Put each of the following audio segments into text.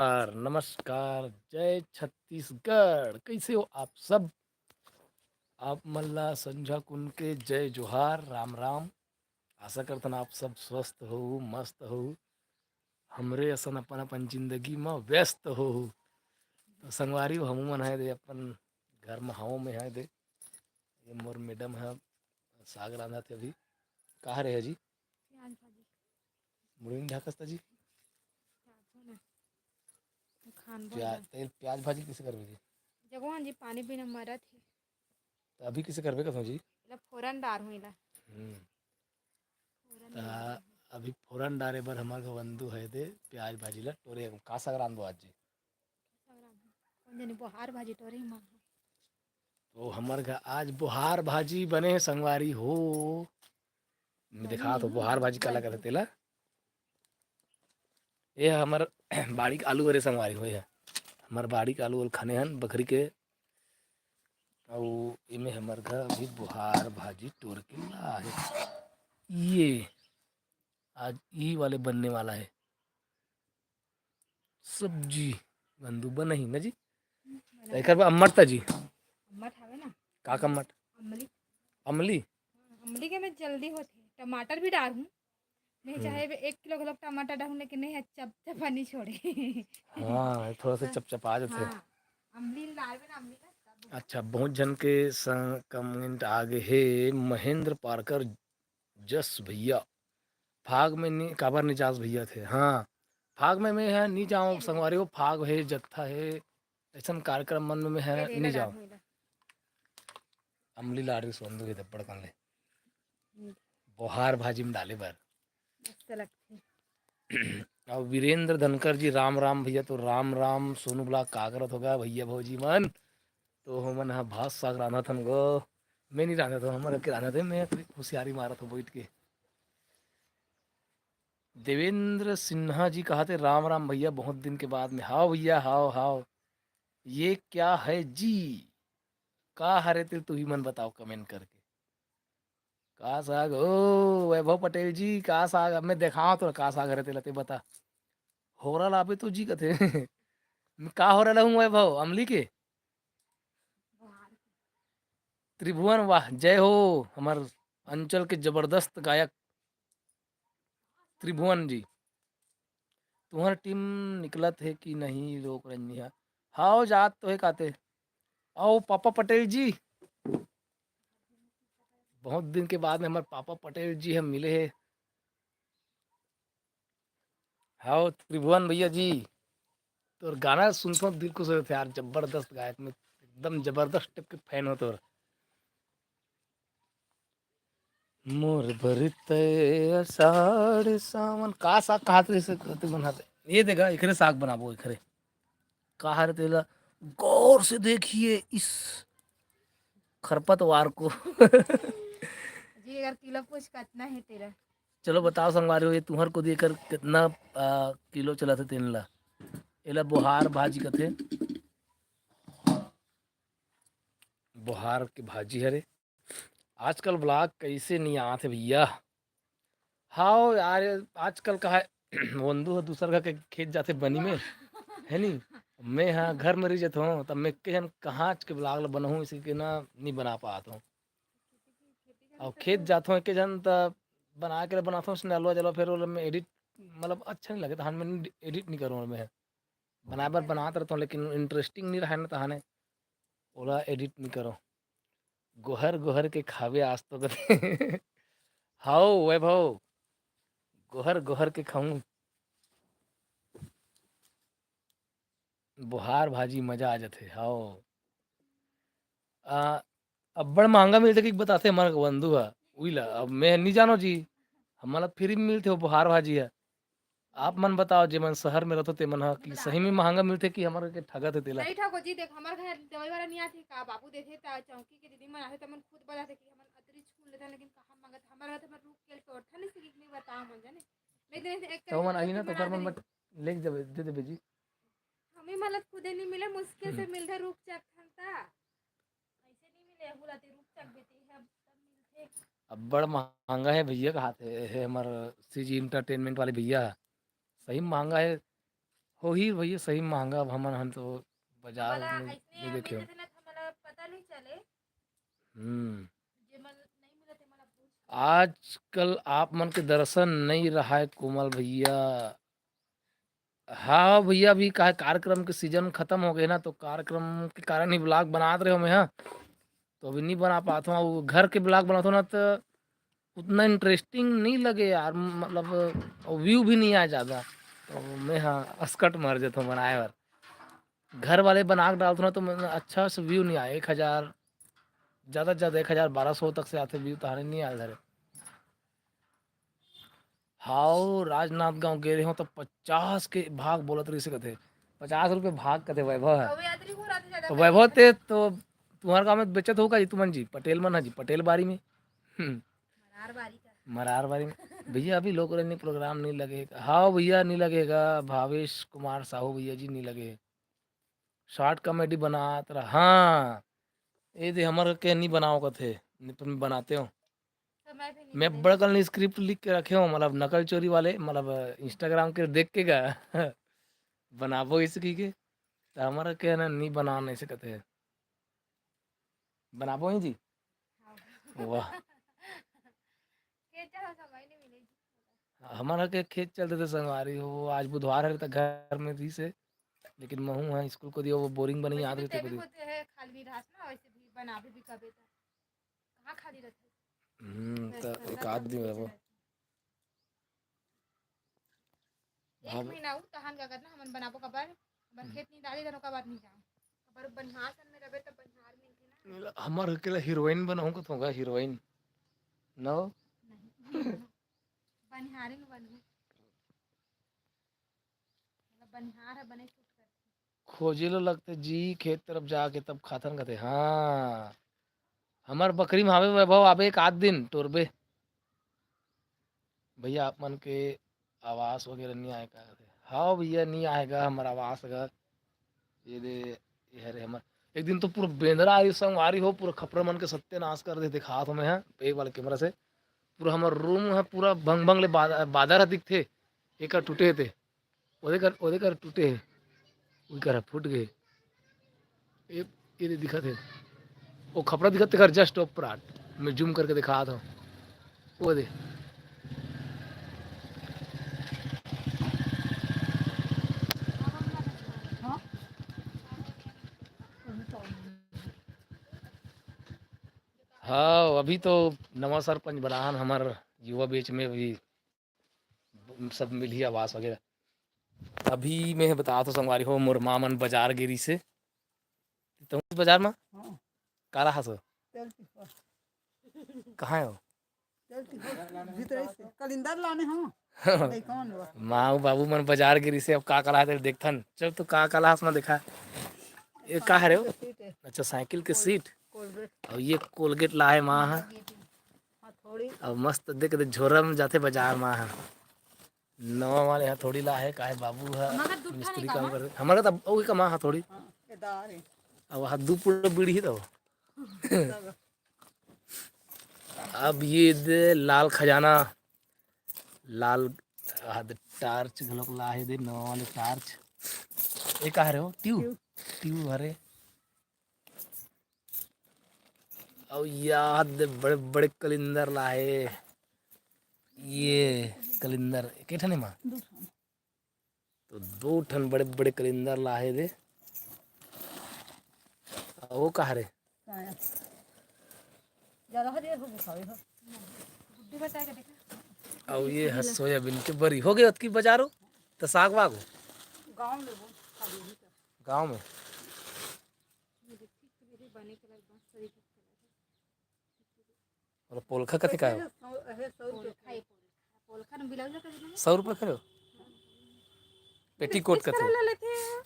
नमस्कार, जय छत्तीसगढ़। कैसे हो आप सब? आप मल्ला संझा कुन के जय जोहार, राम राम। आशा करतन आप सब स्वस्थ हो, मस्त हो, हमरे असन अपन अपन जिंदगी में व्यस्त हो। तो संगवारी हो हमू मन है दे अपन घर में हाव में है दे। ये मोर मैडम है, साग रांधा थे अभी। कहाँ रहे जी? प्याज भाजी मुड़ी ढाकस्ता जी। चाहतो ना खान बोल प्याज रहा तेल प्याज भाजी किसे करबे जी? जगवान जी पानी पीना मरत है तो अभी किसे करबे कसो जी? इला फोरन डार हुई ला हम्म। फोरन ता में डार हुई अभी फोरन डारे बर हमार के बंधु है दे प्याज भाजी ला टोरे का साग रांधबो आज जी। कौन जानी बोहार भाजी टोरे माँ तो हमार घर आज बुहार भाजी बने संगवारी हो। मैं बने दिखा तो नहीं बुहार भाजी काला कहते बनती तेला। ये हमार बाड़ी के आलू अरे संगवारी हो है। हमार बाड़ी के आलू खाने हन बकरी के। और इमे हमार घर अभी बुहार भाजी तोड़ के ला है। ये आज ई वाले बनने वाला है सब्जी। बंधु बना ही ना जी। तो बना एक अम्मट था जी। अम्मट हवे ना का कम्मट? अम्मली अमली। अम्मली के में जल्दी होते टमाटर भी डाल हूँ मैं हम्म। चाहे 1 किलो के लोग टमाटर डालूं लेकिन नहीं है चपचपा नहीं छोड़े हाँ थोड़ा सा हाँ चपचपा जाते। अम्ली डाल में ना अम्ली ना तब अच्छा बहुत जन के कमेंट आगे है। महेंद्र पारकर जस भैया फाग में नी काबर निजाज भैया थे। हाँ फाग में मैं है नी जाऊँ संगवारी हो। फाग है जत्था है ऐसा कार्यक्रम मन में है ये नी रेला डार जाऊँ। हुई ला अमली लाड़ी सोंदो के दब्बड़ कर ले बोहार भाजी में डाले बर। मस्त लगती और वीरेंद्र धनकर जी राम राम भैया। तो राम राम सोनू ब्लाक कागरत होगा भैया भौजी मन। तो हमन हा भात साग रांधा थन गो। मैं नहीं रांधा था हमारे के रांधा थे। मैं होशियारी मारा था बैठ के। देवेंद्र सिन्हा जी कहा थे राम राम भैया बहुत दिन के बाद में। हाओ भैया हाओ हाओ। ये क्या है जी? का हरे थे तू ही मन बताओ कमेंट करके। का साग ओ वैभव पटेल जी का साग अब मैं दिखाओ तो का साग हरे थे लते बता। हो रहा लाभे तो जी कथे मैं का हो रहा हूँ वैभव अमली के। त्रिभुवन वाह जय हो। हमार अंचल के जबरदस्त गायक त्रिभुवन जी। तुम्हारी टीम निकलत है कि नहीं रोक रंजिया? हाओ जात तो है काते। आओ पापा पटेल जी। बहुत दिन के बाद में हमारे पापा पटेल जी हम मिले हैं। हाओ त्रिभुवन भैया जी। तो गाना सुनता हूँ दिल खुश हो जाता है यार। जबरदस्त गायक में एकदम जबरदस्त टाइप के फैन हो तो। मोर भरते अषाढ़ सावन का साग कहा से बनाते। ये देखा इखरे साग बनाबो इखरे। कहा रे तेला गौर से देखिए इस खरपतवार को जी अगर किलो पूछ कितना है तेरा चलो बताओ संगवारी हो ये तुहर को देकर कितना किलो चला था तेन ला? एला बुहार भाजी कथे। बुहार की भाजी हरे। आजकल ब्लॉग कैसे नहीं आते भैया? हाँ यार आजकल का है बंधु है दूसर का के खेत जाते बनी में है नी। मैं हाँ घर में रह जाता हूँ तब मैं के जन कहाँ के ब्लॉग बनाऊँ इसी के ना नहीं बना पाता हूँ। और खेत जाता हूँ के जन तब बना के बनाता हूँ स्नैलो जलो फिर वो में एडिट मतलब अच्छा नहीं लगता। हाँ मैं एडिट नहीं करूँ मैं बनाए बार बनाते रहता हूँ लेकिन इंटरेस्टिंग नहीं रहा ना तहाने ओला एडिट नहीं करो। गोहर गोहर के खावे आज तो कते हाओ वैभव गोहर गोहर के खाऊं। बुहार भाजी मजा आ जाते हाओ। अब्बड़ महंगा मिलते कि बताते हमारा बंधु है उही ला अब मैं नहीं जानो जी। हमारा फ्री में मिलते हो बुहार भाजी है। आप मन बताओ जे मन शहर में रहते ते मन हा कि सही में महंगा मिलते कि हमारे के ठगत है तेला। नहीं ठको जी देख हमारे घर दवाई वाला नहीं आती का बाबू देखे चौकी के दीदी मन आते तो मन खुद बताते कि हम अतरी छूल लेते लेकिन कहाँ मांगत हमारे घर रुक के टोठा नहीं सीख नहीं बताओ मन जाने मैं दिन एक तो करके मन आई चौकी ना तो मन कर आते मन नहीं बट ले देवे दे देवे जी। हमें मतलब खुद नहीं मिले मुश्किल हम्म। से मिलते रुक चक था ऐसे नहीं मिले बुलाते रुक चक देते हैं तब मिलते अब्बड़ महंगा है भैया कहा थे है हमारे सीजी इंटरटेनमेंट वाले भैया। सही में महंगा है। हो ही भैया सही महंगा अब हम तो बाजार मला में ऐसने नहीं देखे मिलते हो। थे ना तो मला पता नहीं चले हम्म। जे मन नहीं मिलते मला पूछ आजकल आप मन के दर्शन नहीं रहा है कोमल भैया। हाँ भैया, अभी का कार्यक्रम के सीजन खत्म हो गए ना, तो कार्यक्रम के कारण ही ब्लॉग बनाते रहे हो मैं, हाँ। तो अभी नहीं बना पाता हूँ, वो घर के ब्लॉग बनाता हूँ ना तो उतना इंटरेस्टिंग नहीं लगे यार, मतलब व्यू भी नहीं आया ज़्यादा। तो मैं हाँ अस्कट मर जाता हूँ बनाए बार। घर वाले बना के डालते ना तो अच्छा से व्यू नहीं आया, 1000 ज़्यादा से ज़्यादा 1000 1200 तक से आते व्यू, तो हारे नहीं आया इधर। हाउ राजनांद गाँव गए हो तो 50 के भाग बोलत रही से कथे, 50 रुपये भाग कथे वैभव है। अब यात्री हो रहा था ज्यादा तो कहे वैभव थे ते तो तुम्हारे गाँव में बेचत होगा जी, तुमन जी पटेल मन है जी पटेल बारी में। मरार बारी का मरार बारी में। भैया अभी लोक रंजन प्रोग्राम नहीं लगेगा, हाँ भैया नहीं लगेगा, भावेश कुमार साहू भैया जी नहीं लगे। शॉर्ट कॉमेडी बनात रहा, हाँ। ये दे हमर के नहीं बनाओ कथे, नहीं तुम बनाते हो। समय पे नहीं मैं मिले बड़कल ने स्क्रिप्ट लिख के रखे हो, मतलब नकल चोरी वाले, मतलब इंस्टाग्राम के देख के गा बनाबो इसकी के, तो हमारा के ना नहीं बना नहीं सकते हैं, बनाबो ही जी। वाह। के चाहो समय नहीं मिले हमारा के खेत चलते थे संगवारी हो, आज बुधवार है तो घर में थी से, लेकिन महू है स्कूल को दियो, वो बोरिंग बनी वैसे याद भी रहते ते को भी दियो। होते है खाली रहास ना वैसे भी बनावे भी कबे तक कहाँ खाली रहते तो बस एक धंधा तो आदमी है कुछ वो। नहीं एक अब महीना उ तहन का करना हमन बनाबो कबर बर खेत नहीं डाली तनो कबर नहीं जाऊं कबर बनिहार सन में रबे तो बनिहार मिलके ना हमारे अकेला हीरोइन बनाऊंगा तो होगा हीरोइन नो। नहीं नहीं बनो बनिहारी में बनू मतलब बनिहार है बने सूट कर खोजे लो लगते जी खेत तरफ जाके तब खातन कहते हाँ। हमार बकरी में आवे वैभव आवे एक आध दिन टोरबे। भैया आप मन के आवास वगैरह नहीं आएगा। हाँ भैया नहीं आएगा हमारा आवास अगर ये दे ये है रे हमर। एक दिन तो पूरा बेंदरा आ रही संग आ रही हो, पूरा खपरा मन के सत्यानाश कर दे दिखा तो मैं है एक वाले कैमरा से। पूरा हमार रूम है पूरा भंग भंग ले बादर दिखते, एक टूटे थे, ओदे कर टूटे है, उई कर फूट गए। ये ये दिखा थे, वो खपड़ा दिखा कर जस्ट ऊपर मैं जूम करके दिखा था वो दे। हाँ हाँ अभी तो नवा सरपंच बनाहन हमार युवा बीच में भी सब मिली आवास वगैरह। अभी मैं बता तो संगवारी हो मोर मामन बाजार गिरी से, तो बाजार में हाँ काला हंसो चलती हो कहाँ है हो। चलती हो भीतर से कलिंदर लाने हो नहीं कौन हुआ माँ बाबू मन बाजार गिरी से अब का कला है देखथन, चल तो का कला हंस में देखा ये का है रे हो? सीट है अच्छा साइकिल के सीट, कोलगेट और ये कोलगेट लाए माँ है। हाँ थोड़ी अब मस्त देख देख झोरा में जाते बाजार माँ है। नवा वाले यहाँ थोड़ी ला है काहे बाबू है हमारा दूठा नहीं मिस्त्री का काम हाँ कर हमारा तो वही कमा है थोड़ी। हाँ इधर है अब हाथ दू पूरा बीड़ी ही तो। सब अब ये दे लाल खजाना, लाल हाथ टार्च घलोक ला है दे नवा वाले टार्च। ये का है रे हो ट्यूब, क्यों ट्यूब हरे। और याद बड़े बड़े कलिंदर लाए, ये कलिंदर के ठने माँ, दूसरा तो 2 ठन बड़े बड़े कलिंदर लाए दे। और वो का रे, आया ज्यादा हरियर हो खावे हो बुद्धि बता के देखा और ये है सोयाबीन के बरी हो गए अतकी बाजारो, तो साग वाग हो गांव में वो खाली ही का गाँव में। बने के बाद बस तरीके और पोलखा कथे का हो, है 100 रुपये खाए पोल खान ब्लाउज का कितना 100 रुपये करे हो पेटीकोट कथे। ले लेते हैं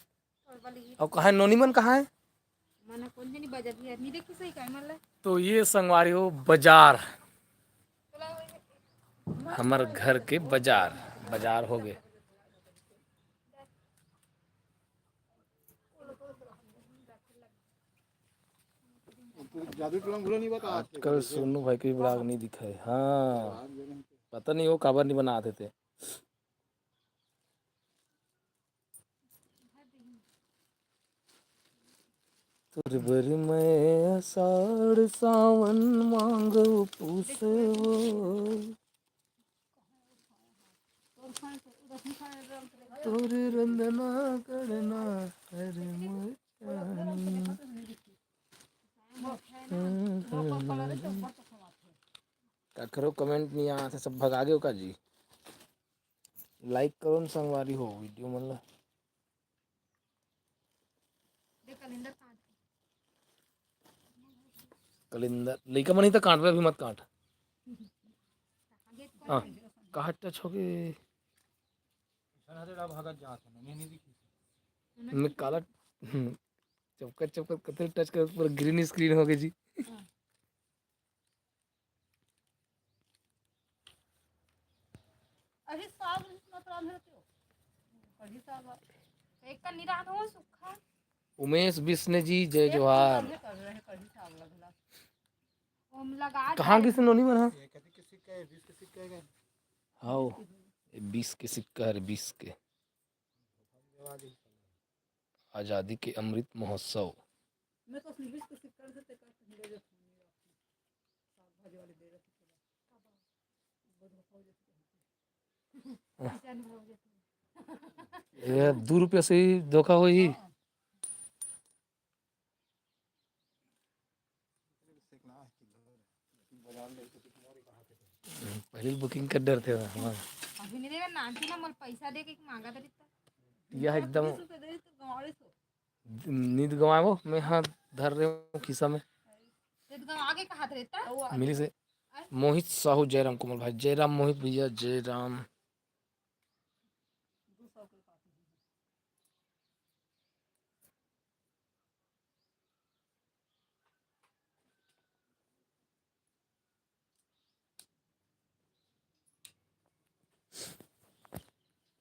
और वाली और कहाँ नोनी मन कहाँ है। मना कौन जनी बजट है नहीं देखी सही का मतलब तो ये संगवारी हो बाजार, हमार घर के बाजार बाजार हो गए। जादू टोना भूलो नहीं बता आजकल सोनू भाई के भी ब्लॉग नहीं दिखा है, हाँ पता नहीं वो काबर नहीं बनाते थे। तुर बर मैं आषाढ़ सावन मांगो पूसवो तोर रंदना करना हर क्या करो कमेंट नहीं यहाँ से सब भगा गए का जी लाइक करो न संगवारी हो वीडियो मतलब देख कलिंदर काट कलिंदर लइका मन ही तो काट अभी मत काट आगे हाँ काट टच हो गए भागत जात है नहीं दिखी मैं काला चपका चपका कतई टच कर पूरा ग्रीन स्क्रीन हो गई जी अरे साग इतना प्राण है तो कढ़ी साग एक का निरान हो सुखा उमेश बिस्ने जी जय जोहार कर रहे हैं कढ़ी साग लगला ओम लगा कहाँ की सुनोनी बना ये कहते कि सिक्का है 20 के सिक्के है हाओ 20 के सिक्का है 20 के आज़ादी के अमृत महोत्सव मैं तो सिर्फ इसको सिक्कर से तक ले ले साग भाजी वाले दे रहे ये 2 रुपया से ही धोखा हुई पहले बुकिंग कर डर थे हमारे अभी नहीं देगा नाची ना मल पैसा दे के मांगा था इतना यह एकदम तो दे तो गवाड़े तो नींद गंवाए वो मैं हाँ धर रहे हूँ खिस्सा में ते तो आगे कहा था रहता मिली से मोहित साहू जयराम कुमार भाई जयराम मोहित भैया जयराम 200 के पास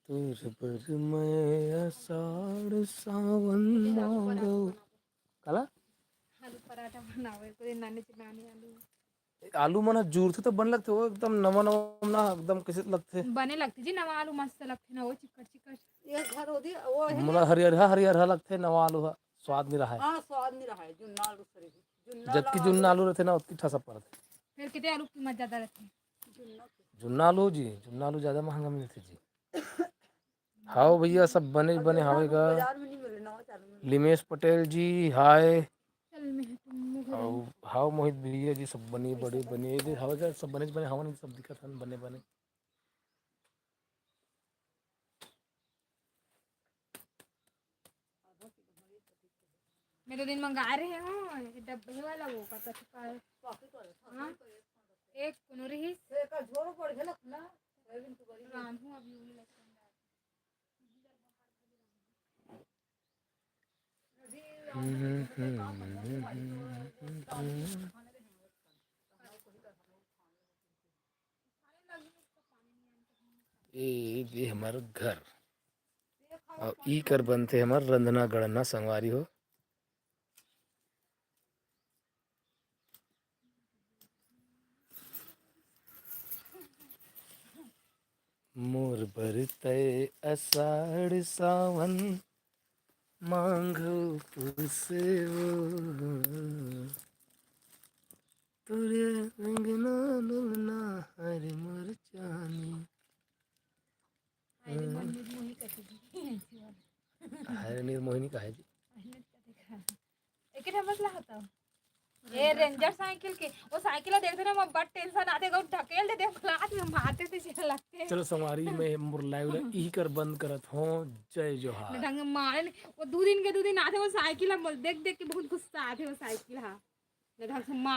तुझ पर मैं आषाढ़ सावन मांगो काला आलू पराठा बनावे कोई नानी चिनानी आलू आलू मना जूर थे तो बन लगते वो एकदम नवा नवा ना एकदम कैसे लगते बने लगती जी नवा आलू मस्त लगते ना वो चिकट चिकट ये घर होती वो है मतलब हरियर लगते नवा आलू हा स्वाद नहीं रहा है हां स्वाद नहीं रहा है जो नाल दूसरे जुन्ना जबकि जुन्ना आलू रहते ना उतनी ठसा पड़ते फिर कितने आलू कीमत ज्यादा रहती जुन्ना जुन्ना आलू जी जुन्ना आलू ज्यादा महंगा मिलते जी हाओ भैया सब बने बने हावेगा बाजार में नहीं मिले नवा चालू में लिमेश पटेल जी हाय चल मैं तुम हाउ हाउ मोहित भैया जी सब बने बड़े बने ये हावेगा सब बने बने हवन सब दिखत हन बने बने मैं तो दिन मंगा रहे हो डब्बे वाला वो का हाँ एक कुनूरी ही का झोर पड़ गेल ना लेकिन तू बड़ी राम हूँ अभी उन्हें लगता ये हमारा घर और ई कर बनते हमार रंधना गणना संगवारी हो मोर बरतय आषाढ़ सावन मांगो पुसेवो तोरे अंगना डोलना हरे मोर चानी हरे निर्मोहिनी का है जी एक मसला होता ये रेंजर साइकिल के वो साइकिल देखते ना मैं बड़ टेंशन आते गो ढकेल देते क्लास में मारते थे चल लगते चलो संगवारी में मुरलाइव ई कर बंद करत हो जय जोहार ढंग मारे वो 2 दिन के 2 दिन आते वो साइकिल हम देख देख के बहुत गुस्सा आते वो साइकिल हाँ ढंग से मार